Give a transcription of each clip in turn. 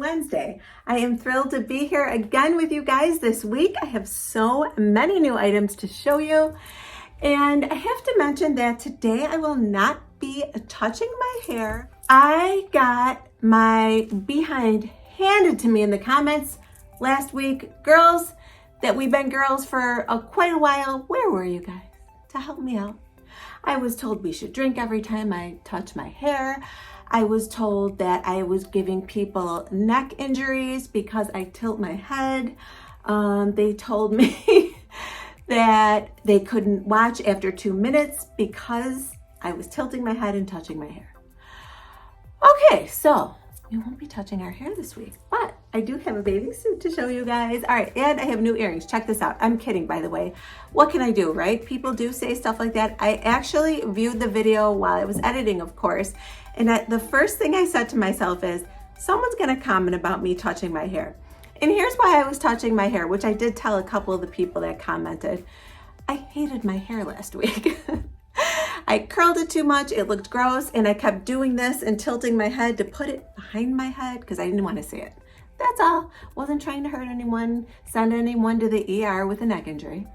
Wednesday. I am thrilled to be here again with you guys this week. I have so many new items to show you. And I have to mention that today I will not be touching my hair. I got my behind handed to me in the comments last week. Girls, that we've been girls for quite a while. Where were you guys to help me out? I was told we should drink every time I touch my hair. I was told that I was giving people neck injuries because I tilt my head. They told me that they couldn't watch after 2 minutes because I was tilting my head and touching my hair. Okay, so we won't be touching our hair this week, but I do have a bathing suit to show you guys. All right, and I have new earrings. Check this out. I'm kidding, by the way. What can I do, right? People do say stuff like that. I actually viewed the video while I was editing, of course, and the first thing I said to myself is, someone's gonna comment about me touching my hair. And here's why I was touching my hair, which I did tell a couple of the people that commented. I hated my hair last week. I curled it too much, it looked gross, and I kept doing this and tilting my head to put it behind my head because I didn't want to see it. That's all. Wasn't trying to hurt anyone, send anyone to the ER with a neck injury.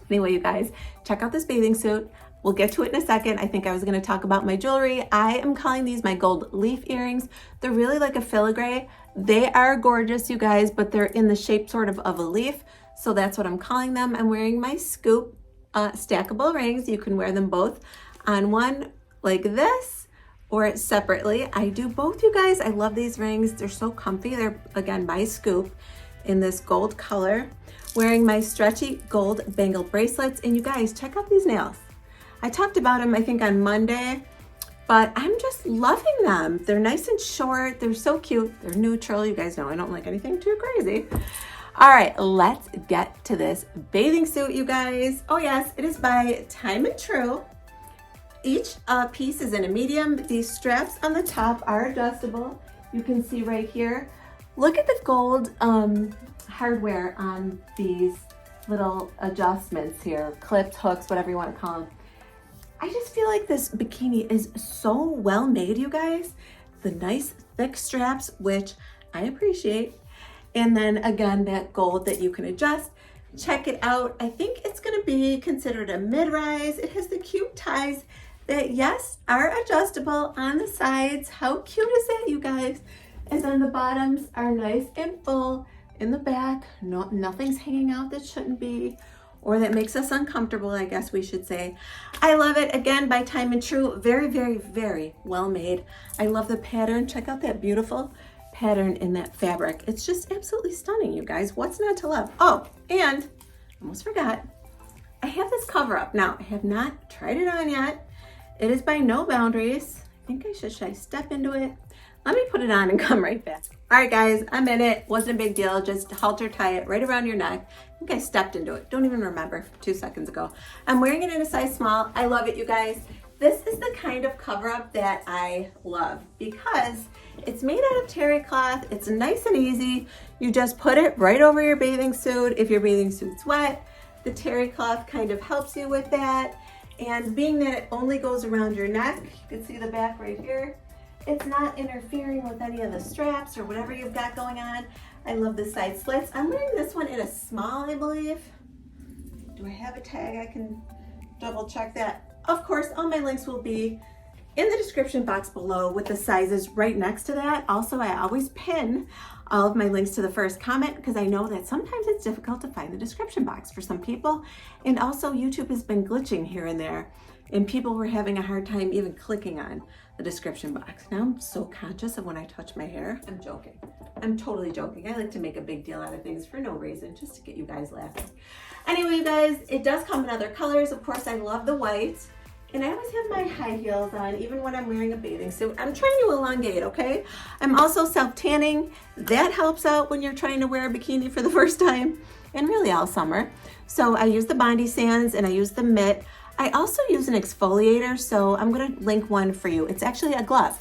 Anyway, you guys, check out this bathing suit. We'll get to it in a second. I think I was going to talk about my jewelry. I am calling these my gold leaf earrings. They're really like a filigree. They are gorgeous, you guys, but they're in the shape sort of a leaf. So that's what I'm calling them. I'm wearing my scoop stackable rings. You can wear them both on one like this or separately. I do both, you guys. I love these rings. They're so comfy. They're, again, my scoop in this gold color. Wearing my stretchy gold bangle bracelets. And you guys, check out these nails. I talked about them, I think, on Monday, but I'm just loving them. They're nice and short. They're so cute. They're neutral. You guys know I don't like anything too crazy. All right, let's get to this bathing suit, you guys. Oh yes, it is by Time and True. Each piece is in a medium. These straps on the top are adjustable. You can see right here. Look at the gold hardware on these little adjustments here, clips, hooks, whatever you want to call them. I just feel like this bikini is so well made, you guys. The nice thick straps, which I appreciate. And then again, that gold that you can adjust. Check it out. I think it's gonna be considered a mid-rise. It has the cute ties that, yes, are adjustable on the sides. How cute is that, you guys? And then the bottoms are nice and full in the back. No, nothing's hanging out that shouldn't be, or that makes us uncomfortable, I guess we should say. I love it. Again, by Time and True. Very, very, very well made. I love the pattern. Check out that beautiful pattern in that fabric. It's just absolutely stunning, you guys. What's not to love? Oh, and almost forgot, I have this cover up. Now, I have not tried it on yet. It is by No Boundaries. I think should I step into it? Let me put it on and come right back. All right, guys, I'm in it. Wasn't a big deal. Just halter tie it right around your neck. I think I stepped into it. Don't even remember 2 seconds ago. I'm wearing it in a size small. I love it, you guys. This is the kind of cover-up that I love because it's made out of Terrycloth. It's nice and easy. You just put it right over your bathing suit. If your bathing suit's wet, the Terrycloth kind of helps you with that. And being that it only goes around your neck, you can see the back right here. It's not interfering with any of the straps or whatever you've got going on. I love the side slits. I'm wearing this one in a small, I believe. Do I have a tag? I can double check that. Of course, all my links will be in the description box below with the sizes right next to that. Also, I always pin all of my links to the first comment because I know that sometimes it's difficult to find the description box for some people. And also, YouTube has been glitching here and there, and people were having a hard time even clicking on the description box. Now I'm so conscious of when I touch my hair. I'm joking. I'm totally joking. I like to make a big deal out of things for no reason, just to get you guys laughing. Anyway, you guys, it does come in other colors. Of course, I love the white. And I always have my high heels on, even when I'm wearing a bathing suit. I'm trying to elongate, okay? I'm also self-tanning. That helps out when you're trying to wear a bikini for the first time, and really all summer. So I use the Bondi Sands and I use the Mitt. I also use an exfoliator, so I'm gonna link one for you. It's actually a glove.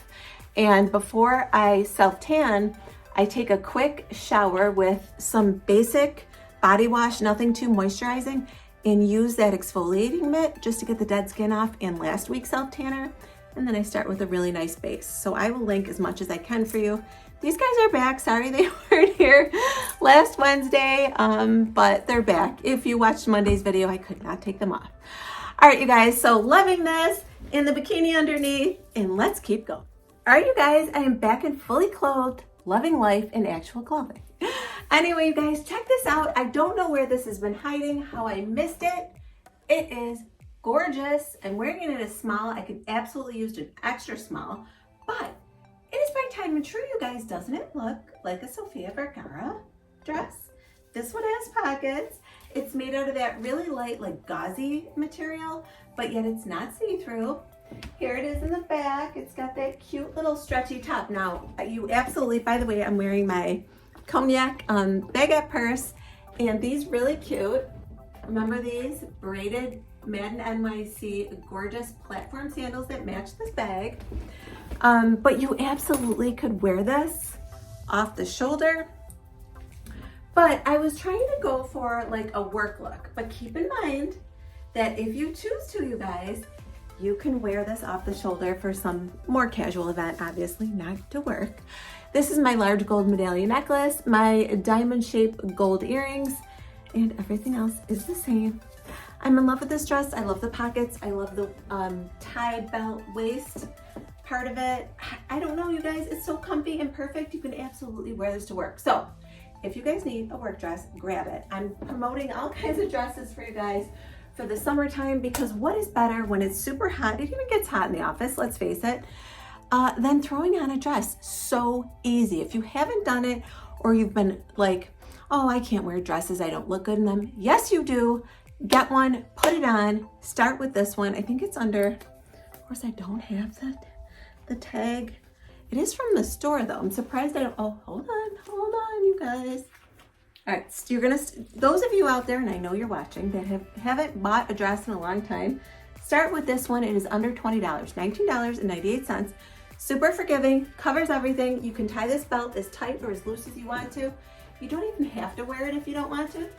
And before I self-tan, I take a quick shower with some basic body wash, nothing too moisturizing, and use that exfoliating mitt just to get the dead skin off and last week's self tanner. And then I start with a really nice base. So I will link as much as I can for you. these guys are back. Sorry they weren't here last Wednesday, but they're back. If you watched Monday's video, I could not take them off. All right, you guys, so loving this in the bikini underneath, and let's keep going. All right, you guys, I am back and fully clothed, loving life in actual clothing. Anyway, you guys, check this out. I don't know where this has been hiding, how I missed it. It is gorgeous. I'm wearing it in a small. I could absolutely use an extra small, but it is by time and true, you guys. Doesn't it look like a Sofia Vergara dress? This one has pockets. It's made out of that really light, like gauzy material, but yet it's not see-through. Here it is in the back. It's got that cute little stretchy top. Now, you absolutely, by the way, I'm wearing my cognac baguette purse, and these really cute. Remember these braided Madden NYC gorgeous platform sandals that match this bag. But you absolutely could wear this off the shoulder. But I was trying to go for like a work look, but keep in mind that if you choose to, you guys, you can wear this off the shoulder for some more casual event, obviously not to work. This is my large gold medallion necklace, my diamond shaped gold earrings, and everything else is the same. I'm in love with this dress. I love the pockets. I love the tie belt waist part of it. I don't know, you guys, it's so comfy and perfect. You can absolutely wear this to work. So if you guys need a work dress, grab it. I'm promoting all kinds of dresses for you guys for the summertime, because what is better when it's super hot? It even gets hot in the office, let's face it, than throwing on a dress. So easy. If you haven't done it, or you've been like, oh, I can't wear dresses, I don't look good in them. Yes, you do. Get one, put it on, start with this one. I think it's under, of course I don't have the tag. It is from the store though. I'm surprised I don't, oh, hold on, you guys. All right, so you're gonna, those of you out there, and I know you're watching, that haven't bought a dress in a long time, start with this one. It is under $20, $19.98. Super forgiving, covers everything. You can tie this belt as tight or as loose as you want to. You don't even have to wear it if you don't want to.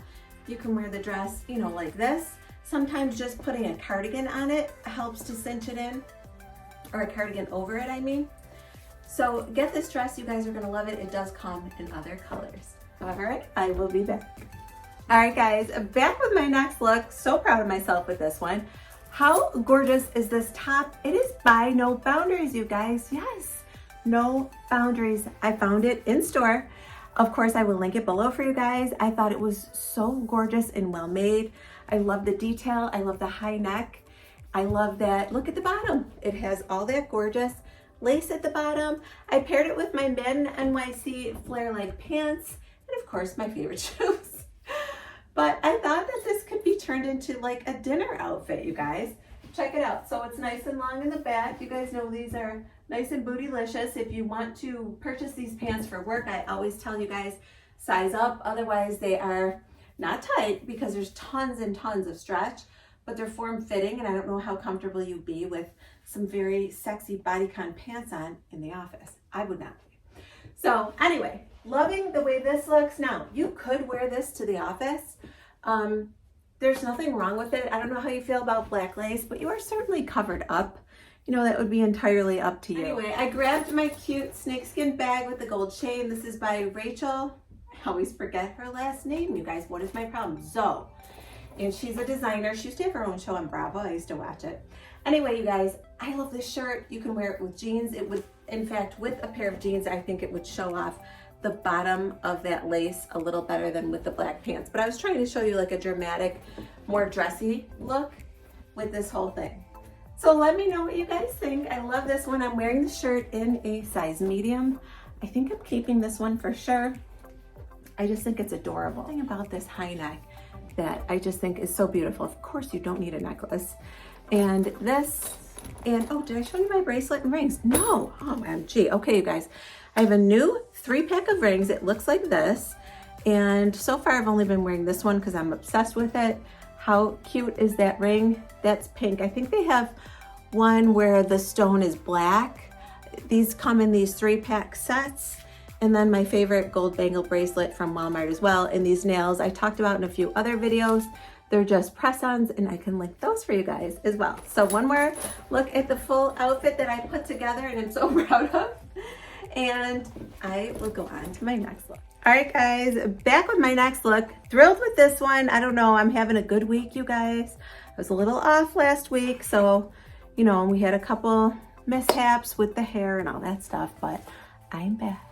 You can wear the dress, you know, like this. Sometimes just putting a cardigan on it helps to cinch it in, or a cardigan over it, I mean. So get this dress, you guys are gonna love it. It does come in other colors. All right, I will be back. All right, guys, back with my next look. So proud of myself with this one. How gorgeous is this top? It is by No Boundaries, you guys. Yes, No Boundaries. I found it in store. Of course, I will link it below for you guys. I thought it was so gorgeous and well made. I love the detail. I love the high neck. I love that. Look at the bottom. It has all that gorgeous lace at the bottom. I paired it with my Madden NYC flare leg pants, and of course my favorite shoes. But I thought that this could be turned into like a dinner outfit, you guys. Check it out. So it's nice and long in the back. You guys know these are nice and bootylicious. If you want to purchase these pants for work, I always tell you guys, size up. Otherwise they are not tight because there's tons and tons of stretch, but they're form-fitting, and I don't know how comfortable you'd be with some very sexy bodycon pants on in the office. I would not be. So anyway, loving the way this looks. Now, you could wear this to the office. There's nothing wrong with it. I don't know how you feel about black lace, but you are certainly covered up. You know, that would be entirely up to you. Anyway, I grabbed my cute snakeskin bag with the gold chain. This is by Rachel. I always forget her last name, you guys. What is my problem? Zoe. And she's a designer. She used to have her own show on Bravo. I used to watch it. Anyway, you guys, I love this shirt. You can wear it with jeans. It would, in fact, with a pair of jeans, I think it would show off the bottom of that lace a little better than with the black pants. But I was trying to show you like a dramatic, more dressy look with this whole thing. So let me know what you guys think. I love this one. I'm wearing the shirt in a size medium. I think I'm keeping this one for sure. I just think it's adorable. Something about this high neck that I just think is so beautiful. Of course, you don't need a necklace. And this, and oh, did I show you my bracelet and rings? No, OMG. Okay, you guys, I have a new 3-pack of rings. It looks like this. And so far I've only been wearing this one because I'm obsessed with it. How cute is that ring? That's pink. I think they have one where the stone is black. These come in these 3-pack sets. And then my favorite gold bangle bracelet from Walmart as well. And these nails I talked about in a few other videos. They're just press-ons, and I can link those for you guys as well. So one more look at the full outfit that I put together and I'm so proud of. and I will go on to my next look. All right, guys, back with my next look. Thrilled with this one. I don't know, I'm having a good week, you guys. I was a little off last week, so, you know, we had a couple mishaps with the hair and all that stuff, but I'm back.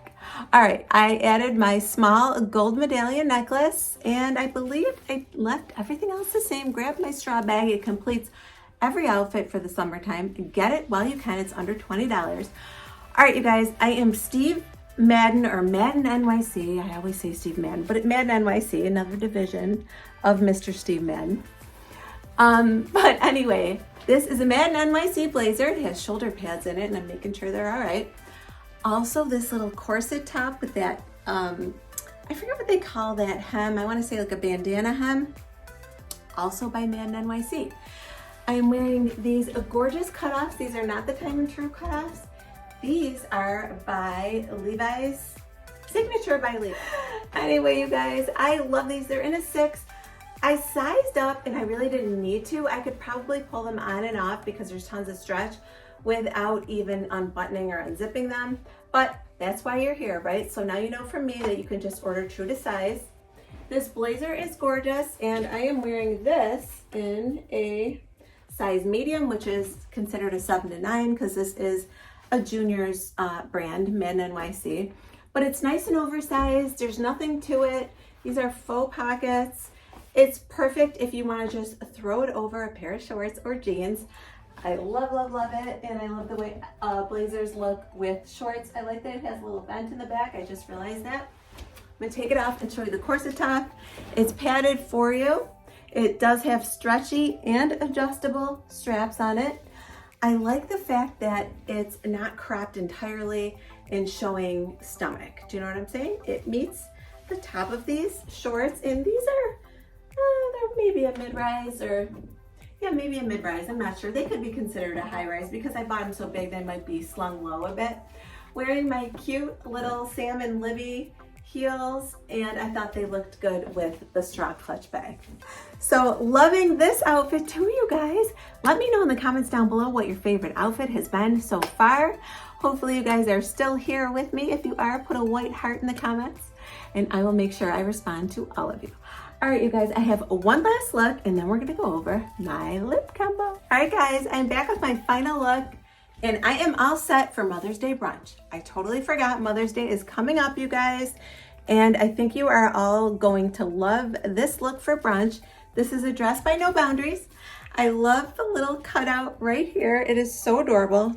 All right, I added my small gold medallion necklace, and I believe I left everything else the same. Grab my straw bag. It completes every outfit for the summertime. Get it while you can. It's under $20. All right, you guys, I am Steve Madden, or Madden NYC. I always say Steve Madden, but Madden NYC, another division of Mr. Steve Madden. But anyway, this is a Madden NYC blazer. It has shoulder pads in it, and I'm making sure they're all right. Also, this little corset top with that, I forget what they call that hem. I want to say like a bandana hem. Also by Madden NYC. I am wearing these gorgeous cutoffs. These are not the Time and True cutoffs. These are by Levi's, Signature by Levi's. Anyway, you guys, I love these. They're in a 6. I sized up and I really didn't need to. I could probably pull them on and off because there's tons of stretch without even unbuttoning or unzipping them. But that's why you're here, right? So now you know from me that you can just order true to size. This blazer is gorgeous, and I am wearing this in a size medium, which is considered a 7 to 9 because this is a junior's brand, Madden NYC. But it's nice and oversized. There's nothing to it. These are faux pockets. It's perfect if you want to just throw it over a pair of shorts or jeans. I love, love, love it. And I love the way blazers look with shorts. I like that it has a little vent in the back. I just realized that. I'm going to take it off and show you the corset top. It's padded for you. It does have stretchy and adjustable straps on it. I like the fact that it's not cropped entirely and showing stomach. Do you know what I'm saying? It meets the top of these shorts, and these are, they're maybe a mid-rise, or yeah, maybe a mid-rise. I'm not sure. They could be considered a high-rise because I bought them so big they might be slung low a bit. Wearing my cute little Salmon Libby heels, and I thought they looked good with the straw clutch bag. So loving this outfit too, you guys. Let me know in the comments down below what your favorite outfit has been so far. Hopefully you guys are still here with me. If you are, put a white heart in the comments and I will make sure I respond to all of you. All right, you guys, I have one last look and then we're gonna go over my lip combo. All right, guys, I'm back with my final look. And I am all set for Mother's Day brunch. I totally forgot Mother's Day is coming up, you guys. And I think you are all going to love this look for brunch. This is a dress by No Boundaries. I love the little cutout right here. It is so adorable.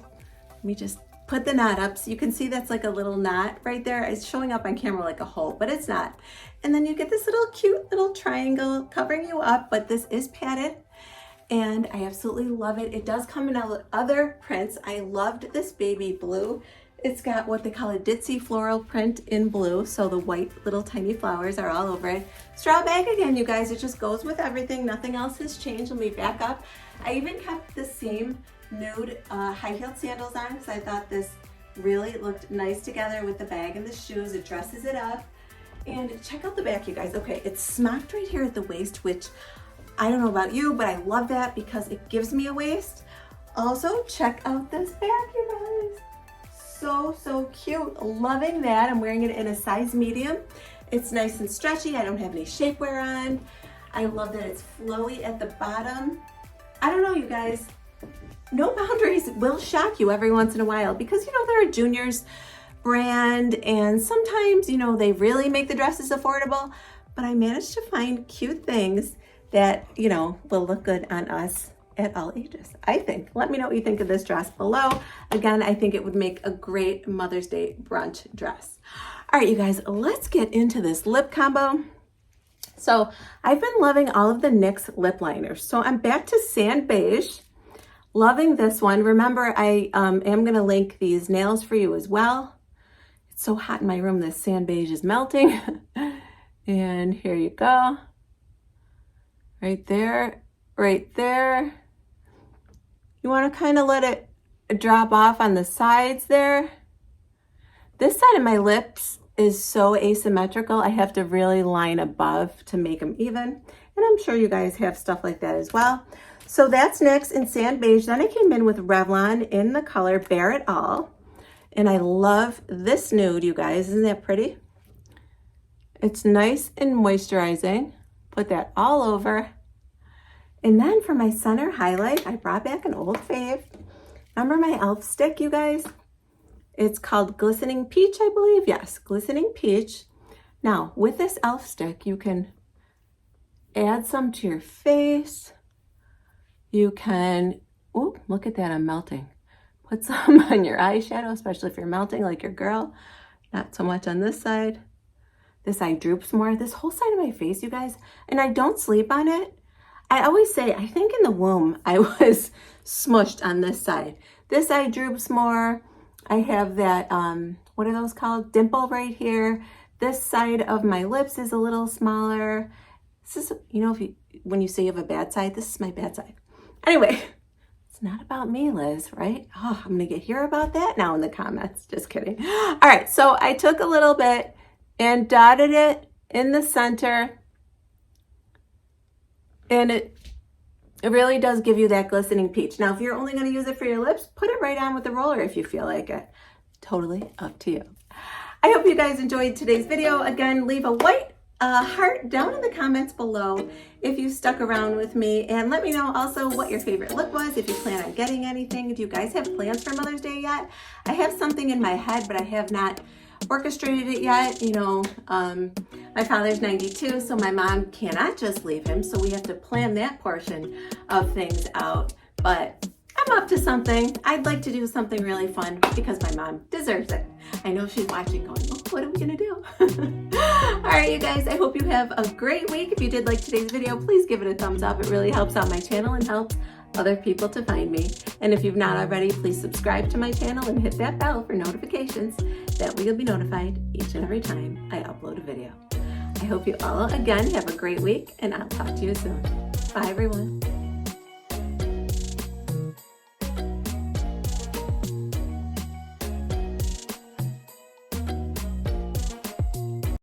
Let me just put the knot up so you can see that's like a little knot right there. It's showing up on camera like a hole, but it's not. And then you get this little cute little triangle covering you up, but this is padded. And I absolutely love it. It does come in other prints. I loved this baby blue. It's got what they call a ditzy floral print in blue. So the white little tiny flowers are all over it. Straw bag again, you guys. It just goes with everything. Nothing else has changed. Let me back up. I even kept the same nude high-heeled sandals on because I thought this really looked nice together with the bag and the shoes. It dresses it up. And check out the back, you guys. Okay, it's smocked right here at the waist, which I don't know about you, but I love that because it gives me a waist. Also, check out this back, you guys. So, so cute. Loving that. I'm wearing it in a size medium. It's nice and stretchy. I don't have any shapewear on. I love that it's flowy at the bottom. I don't know, you guys. No Boundaries will shock you every once in a while because, you know, they're a junior's brand and sometimes, you know, they really make the dresses affordable, but I managed to find cute things that, you know, will look good on us at all ages, I think. Let me know what you think of this dress below. Again, I think it would make a great Mother's Day brunch dress. All right, you guys, let's get into this lip combo. So I've been loving all of the NYX lip liners. So I'm back to Sand Beige. Loving this one. Remember, I am going to link these nails for you as well. It's so hot in my room, this Sand Beige is melting. And here you go. Right there, right there. You want to kind of let it drop off on the sides there. This side of my lips is so asymmetrical. I have to really line above to make them even. And I'm sure you guys have stuff like that as well. So that's NYX in Sand Beige. Then I came in with Revlon in the color Bare It All. And I love this nude, you guys. Isn't that pretty? It's nice and moisturizing. Put that all over. And then for my center highlight, I brought back an old fave. Remember my e.l.f. stick, you guys? It's called Glistening Peach, I believe. Yes, Glistening Peach. Now, with this e.l.f. stick, you can add some to your face. You can, oh, look at that, I'm melting. Put some on your eyeshadow, especially if you're melting like your girl. Not so much on this side. This eye droops more. This whole side of my face, you guys, and I don't sleep on it. I always say, I think in the womb, I was smushed on this side. This eye droops more. I have that, what are those called? Dimple right here. This side of my lips is a little smaller. This is, you know, when you say you have a bad side, this is my bad side. Anyway, it's not about me, Liz, right? Oh, I'm gonna hear about that now in the comments. Just kidding. All right, so I took a little bit and dotted it in the center. And it really does give you that glistening peach. Now, if you're only gonna use it for your lips, put it right on with the roller if you feel like it. Totally up to you. I hope you guys enjoyed today's video. Again, leave a white heart down in the comments below if you stuck around with me, and let me know also what your favorite look was, if you plan on getting anything. Do you guys have plans for Mother's Day yet? I have something in my head, but I have not orchestrated it yet. You know, my father's 92, so my mom cannot just leave him, so we have to plan that portion of things out. But I'm up to something. I'd like to do something really fun because my mom deserves it. I know she's watching going, oh, what are we gonna do? All right, you guys, I hope you have a great week. If you did like today's video, please give it a thumbs up. It really helps out my channel and helps other people to find me. And if you've not already, please subscribe to my channel and hit that bell for notifications. That way you'll be notified each and every time I upload a video. I hope you all, again, have a great week, and I'll talk to you soon. Bye, everyone.